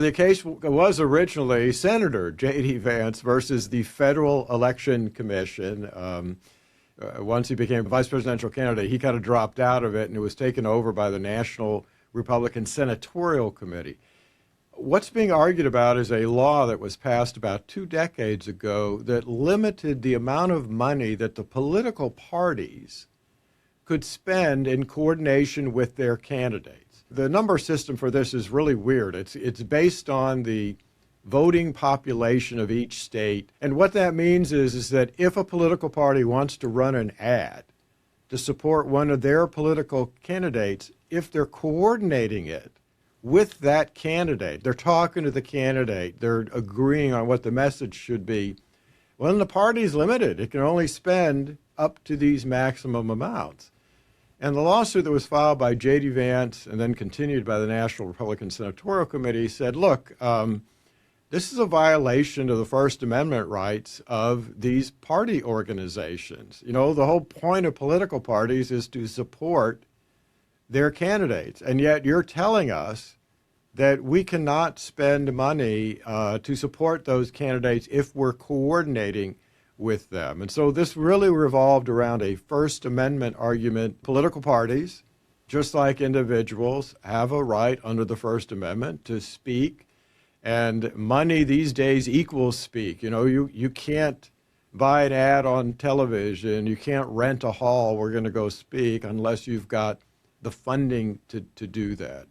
The case was originally Senator J.D. Vance versus the Federal Election Commission. Once he became a vice presidential candidate, he kind of dropped out of it, and it was taken over by the National Republican Senatorial Committee. What's being argued about is a law that was passed about 2 decades ago that limited the amount of money that the political parties could spend in coordination with their candidates. The number system for this is really weird. It's based on the voting population of each state. And what that means is that if a political party wants to run an ad to support one of their political candidates, if they're coordinating it with that candidate, they're talking to the candidate, they're agreeing on what the message should be, well, then the party's limited. It can only spend up to these maximum amounts. And the lawsuit that was filed by J.D. Vance and then continued by the National Republican Senatorial Committee said, look, this is a violation of the First Amendment rights of these party organizations. You know, the whole point of political parties is to support their candidates. And yet you're telling us that we cannot spend money to support those candidates if we're coordinating with them. And so this really revolved around a First Amendment argument. Political parties, just like individuals, have a right under the First Amendment to speak, and money these days equals speak. You know, you can't buy an ad on television, you can't rent a hall, we're going to go speak, unless you've got the funding to do that.